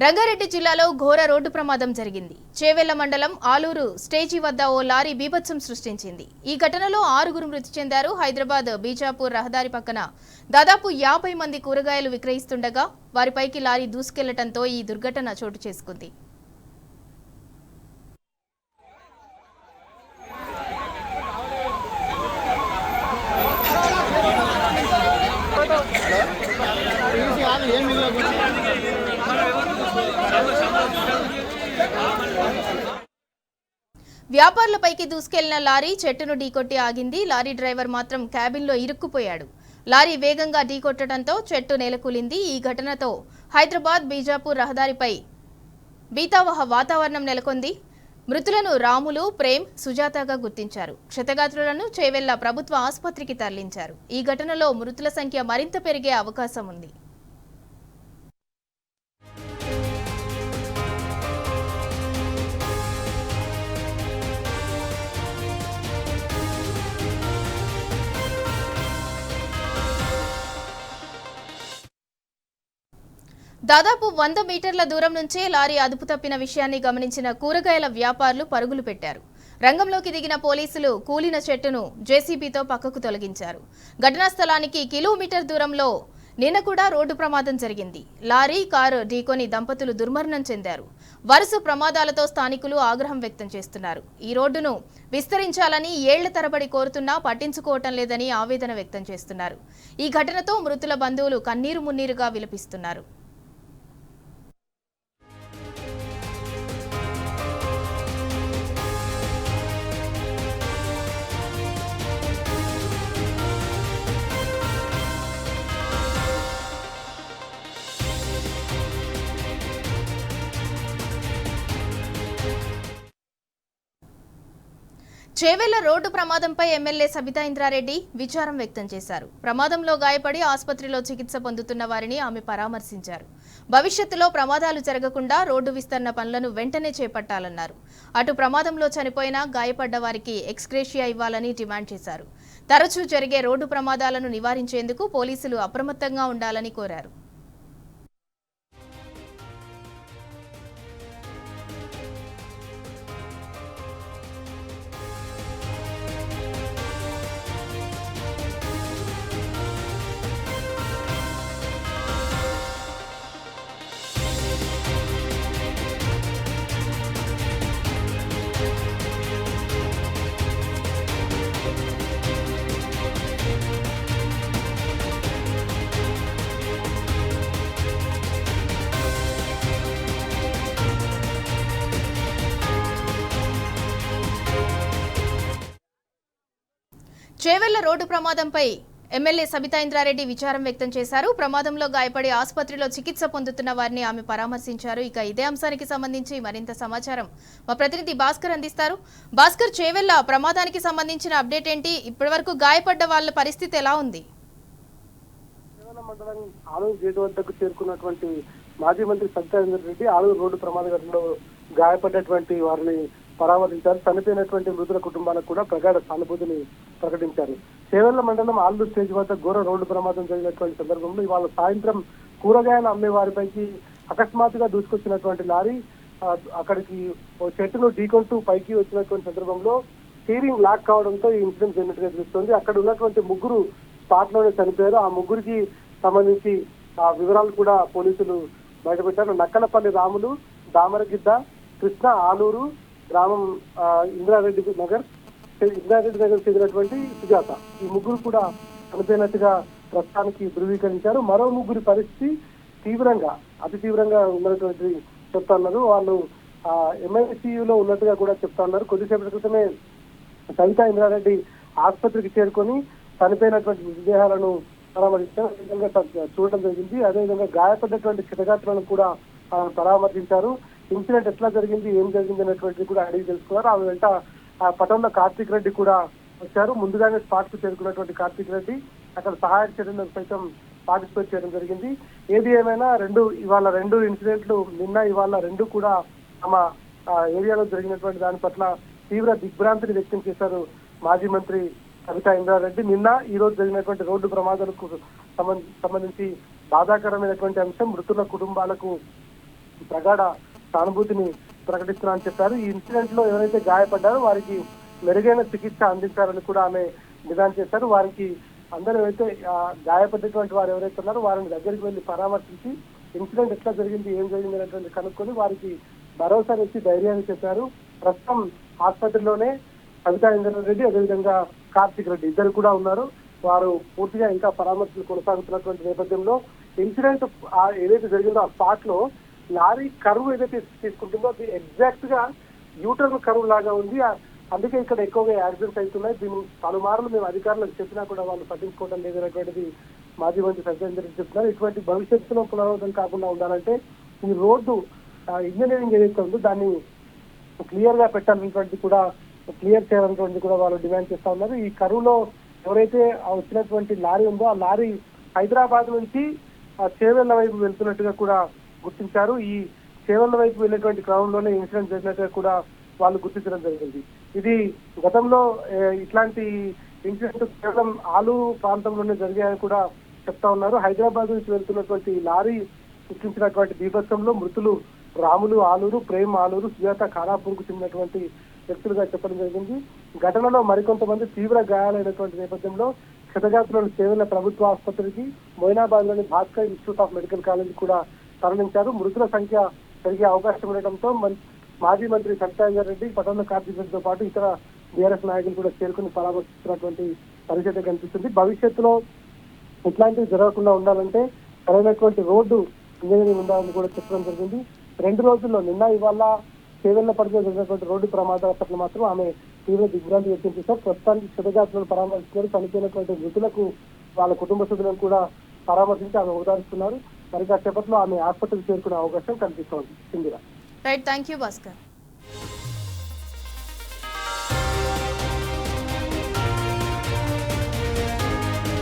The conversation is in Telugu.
రంగారెడ్డి జిల్లాలో ఘోర రోడ్డు ప్రమాదం జరిగింది. చేవెళ్ల మండలం ఆలూరు స్టేజీ వద్ద ఓ లారీ బీభత్సం సృష్టించింది. ఈ ఘటనలో 6 మృతి చెందారు. హైదరాబాద్ బీజాపూర్ రహదారి పక్కన దాదాపు 50 మంది కూరగాయలు విక్రయిస్తుండగా వారిపైకి లారీ దూసుకెళ్లడంతో ఈ దుర్ఘటన చోటు చేసుకుంది. వ్యాపారులపైకి దూసుకెళ్లిన లారీ చెట్టును ఢీకొట్టి ఆగింది. లారీ డ్రైవర్ మాత్రం క్యాబిన్లో ఇరుక్కుపోయాడు. లారీ వేగంగా ఢీకొట్టడంతో చెట్టు నేలకూలింది. ఈ ఘటనతో హైదరాబాద్ బీజాపూర్ రహదారిపై బీతావహ వాతావరణం నెలకొంది. మృతులను రాములు, ప్రేమ్, సుజాతగా గుర్తించారు. క్షతగాత్రులను చేవెళ్ల ప్రభుత్వ ఆసుపత్రికి తరలించారు. ఈ ఘటనలో మృతుల సంఖ్య మరింత పెరిగే అవకాశం ఉంది. దాదాపు 100 మీటర్ల దూరం నుంచే లారీ అదుపు తప్పిన విషయాన్ని గమనించిన కూరగాయల వ్యాపారులు పరుగులు పెట్టారు. రంగంలోకి దిగిన పోలీసులు కూలిన చెట్టును జేసీబీతో పక్కకు తొలగించారు. ఘటనా స్థలానికి కిలోమీటర్ దూరంలో నిన్న కూడా రోడ్డు ప్రమాదం జరిగింది. లారీ, కారు ఢీకొని దంపతులు దుర్మరణం చెందారు. వరుస ప్రమాదాలతో స్థానికులు ఆగ్రహం వ్యక్తం చేస్తున్నారు. ఈ రోడ్డును విస్తరించాలని ఏళ్ల తరబడి కోరుతున్నా పట్టించుకోవటం లేదని ఆవేదన వ్యక్తం చేస్తున్నారు. ఈ ఘటనతో మృతుల బంధువులు కన్నీరు మున్నీరుగా విలపిస్తున్నారు. చేవెళ్ల రోడ్డు ప్రమాదంపై ఎమ్మెల్యే సబితా ఇంద్రారెడ్డి విచారం వ్యక్తం చేశారు. ప్రమాదంలో గాయపడి ఆసుపత్రిలో చికిత్స పొందుతున్న వారిని ఆమె పరామర్శించారు. భవిష్యత్తులో ప్రమాదాలు జరగకుండా రోడ్డు విస్తరణ పనులను వెంటనే చేపట్టాలన్నారు. అటు ప్రమాదంలో చనిపోయినా గాయపడ్డ వారికి ఎక్స్గ్రేషియా ఇవ్వాలని డిమాండ్ చేశారు. తరచూ జరిగే రోడ్డు ప్రమాదాలను నివారించేందుకు పోలీసులు అప్రమత్తంగా ఉండాలని కోరారు. చేవెళ్ల రోడ్డు ప్రమాదంపై ఎమ్మెల్యే సబితా ఇంద్రారెడ్డి విచారం వ్యక్తం చేశారు. ప్రమాదంలో గాయపడి ఆసుపత్రిలో చికిత్స పొందుతున్న వారిని ఆమె పరామర్శించారు. ఇక ఇదే అంశానికి సంబంధించి మరింత సమాచారం మా ప్రతినిధి భాస్కర్ అందిస్తారు. భాస్కర్, చేవెళ్ల ప్రమాదానికి సంబంధించిన అప్డేట్ ఏంటి? ఇప్పటివరకు గాయపడ్డ వాళ్ళ పరిస్థితి ఎలా ఉంది? మండలం ఆలూరు గేటు వద్దకు చేరుకున్నటువంటి మాజీ మంత్రి సబితా ఇంద్రారెడ్డి ఆలూరు రోడ్డు ప్రమాద ఘటనలో గాయపడ్డటువంటి వారిని పరామర్శించారు. చనిపోయినటువంటి మృతుల కుటుంబాలకు కూడా ప్రగాఢ సానుభూతిని ప్రకటించారు. చేవెళ్ల మండలం ఆలూరు స్టేజ్ వద్ద ఘోర రోడ్డు ప్రమాదం జరిగినటువంటి సందర్భంలో ఇవాళ సాయంత్రం కూరగాయలు అమ్మే వారిపైకి అకస్మాత్తుగా దూసుకొచ్చినటువంటి లారీ అక్కడికి ఓ చెట్టును ఢీకొంటూ పైకి వచ్చినటువంటి సందర్భంలో స్టీరింగ్ లాక్ కావడంతో ఈ ఇన్సిడెంట్ జరిగినట్టుగా తెలుస్తోంది. అక్కడ ఉన్నటువంటి 3 స్పాట్ లోనే చనిపోయారు. ఆ 3కి సంబంధించి ఆ వివరాలు కూడా పోలీసులు బయటపెట్టారు. నక్కలపల్లి రాములు, దామరగిద్ద, కృష్ణ, ఆలూరు గ్రామం, ఇంద్రారెడ్డి నగర్ చెందినటువంటి సుజాత, ఈ 3 కూడా చనిపోయినట్టుగా ప్రస్తుతానికి ధృవీకరించారు. మరో 3 పరిస్థితి అతి తీవ్రంగా ఉన్నటువంటి చెప్తా ఉన్నారు. వాళ్ళు ఎంఐసియులో ఉన్నట్టుగా కూడా చెప్తా ఉన్నారు. కొద్దిసేపటి క్రితమే సబితా ఇంద్రారెడ్డి ఆసుపత్రికి చేరుకొని చనిపోయినటువంటి మృతదేహాలను పరామర్శించారు. విధంగా చూడటం జరిగింది. అదేవిధంగా గాయపడ్డటువంటి క్షతగాత్రులను కూడా పరామర్శించారు. ఇన్సిడెంట్ ఎట్లా జరిగింది, ఏం జరిగింది అనేటువంటిది కూడా అడిగి తెలుసుకున్నారు. ఆమె వెంట పట్టణంలో కార్తీక్ రెడ్డి కూడా వచ్చారు. ముందుగానే స్పాట్ కు చేరుకున్నటువంటి కార్తీక్ రెడ్డి అక్కడ సహాయక చర్యలు సైతం పార్టిసిపేట్ చేయడం జరిగింది. ఏది ఏమైనా ఇవాళ రెండు ఇన్సిడెంట్లు నిన్న ఇవాళ 2 కూడా తమ ఏరియాలో జరిగినటువంటి దాని పట్ల తీవ్ర దిగ్భ్రాంతిని వ్యక్తం చేశారు మాజీ మంత్రి సబితా ఇంద్రారెడ్డి. నిన్న ఈ రోజు జరిగినటువంటి రోడ్డు ప్రమాదాలకు సంబంధించి బాధాకరమైనటువంటి అంశం. మృతుల కుటుంబాలకు ప్రగాఢ సానుభూతిని ప్రకటిస్తున్నారని చెప్పారు. ఈ ఇన్సిడెంట్ లో ఎవరైతే గాయపడ్డారో వారికి మెరుగైన చికిత్స అందించాలని కూడా ఆమె డిమాండ్ చేశారు. వారికి అందరూ ఎవరైతే గాయపడ్డటువంటి వారు ఎవరైతే ఉన్నారో వారిని దగ్గరికి వెళ్లి పరామర్శించి ఇన్సిడెంట్ ఎట్లా జరిగింది, ఏం జరిగింది అనేటువంటి కనుక్కొని వారికి భరోసానిచ్చి ధైర్యాన్ని చెప్పారు. ప్రస్తుతం ఆసుపత్రిలోనే సబితా ఇంద్రారెడ్డి అదేవిధంగా కార్తిక్ రెడ్డి ఇద్దరు కూడా ఉన్నారు. వారు పూర్తిగా ఇంకా పరామర్శలు కొనసాగుతున్నటువంటి నేపథ్యంలో ఇన్సిడెంట్ ఏదైతే జరిగిందో ఆ స్పాట్ లో లారీ కరువు ఏదైతే తీసుకుంటుందో అది ఎగ్జాక్ట్ గా యూటర్న్ కరువు లాగా ఉంది. అందుకే ఇక్కడ ఎక్కువగా యాక్సిడెంట్స్ అవుతున్నాయి. దీన్ని పలుమార్లు మేము అధికారులకు చెప్పినా కూడా వాళ్ళు పట్టించుకోవడం లేదనేటువంటిది మాజీ మంత్రి సత్యేంద్ర రెడ్డి చెప్తున్నారు. ఇటువంటి భవిష్యత్తులో పునరావృతం కాకుండా ఉండాలంటే ఈ రోడ్డు ఇంజనీరింగ్ ఏదైతే ఉందో దాన్ని క్లియర్ గా పెట్టాలనేటువంటి కూడా క్లియర్ చేయాలనేటువంటి కూడా వాళ్ళు డిమాండ్ చేస్తా ఉన్నారు. ఈ కరువులో ఎవరైతే వచ్చినటువంటి లారీ ఉందో ఆ లారీ హైదరాబాద్ నుంచి చేవెళ్ల వైపు వెళ్తున్నట్టుగా కూడా గుర్తించారు. ఈ చేవెళ్ల వైపు వెళ్ళేటువంటి క్రమంలోనే ఇన్సిడెంట్ జరిగినట్టుగా కూడా వాళ్ళు గుర్తించడం జరిగింది. ఇది గతంలో ఇట్లాంటి ఇన్సిడెంట్ కేవలం ఆలూరు ప్రాంతంలోనే జరిగాయని కూడా చెప్తా ఉన్నారు. హైదరాబాద్ నుంచి వెళ్తున్నటువంటి లారీ సృష్టించినటువంటి బీభత్సంలో మృతులు రాములు ఆలూరు, ప్రేమ్ ఆలూరు, సుజాత ఖానాపూర్ కు చెందినటువంటి వ్యక్తులుగా చెప్పడం జరిగింది. ఘటనలో మరికొంతమంది తీవ్ర గాయాలైనటువంటి నేపథ్యంలో క్షతగాత్రులను చేవెళ్ల ప్రభుత్వ ఆసుపత్రికి, మొయినాబాద్ లోని Bhaskar institute of medical college కూడా తరలించారు. మృతుల సంఖ్య పెరిగే అవకాశం ఉండటంతో మాజీ మంత్రి సత్యేంద్ర రెడ్డి, పట్టణ కార్తీక్ రెడ్డితో పాటు ఇతర బీఆర్ఎస్ నాయకులు కూడా చేరుకుని పరామర్శిస్తున్నటువంటి పరిస్థితి కనిపిస్తుంది. భవిష్యత్తులో ఇట్లాంటివి జరగకుండా ఉండాలంటే సరైనటువంటి రోడ్డు ఇంజనీరింగ్ ఉండాలని కూడా చెప్పడం జరిగింది. 2 రోజుల్లో నిన్న ఇవాళ చేవెళ్ల పరిధిలో జరిగినటువంటి రోడ్డు ప్రమాదాల పట్ల మాత్రం ఆమె తీవ్ర దిగ్భ్రాంతి వ్యక్తం చేశారు. ప్రస్తుతానికి క్షతగాత్రులను పరామర్శిస్తున్నారు. చనిపోయినటువంటి మృతులకు వాళ్ళ కుటుంబ సభ్యులను కూడా పరామర్శించి ఆమె ఓదారుస్తున్నారు. మరి కాసేపట్లో ఆమె ఆసుపత్రికి చేరుకునే అవకాశం కనిపిస్తోంది. సింధిరా. Right, thank you Bhaskar.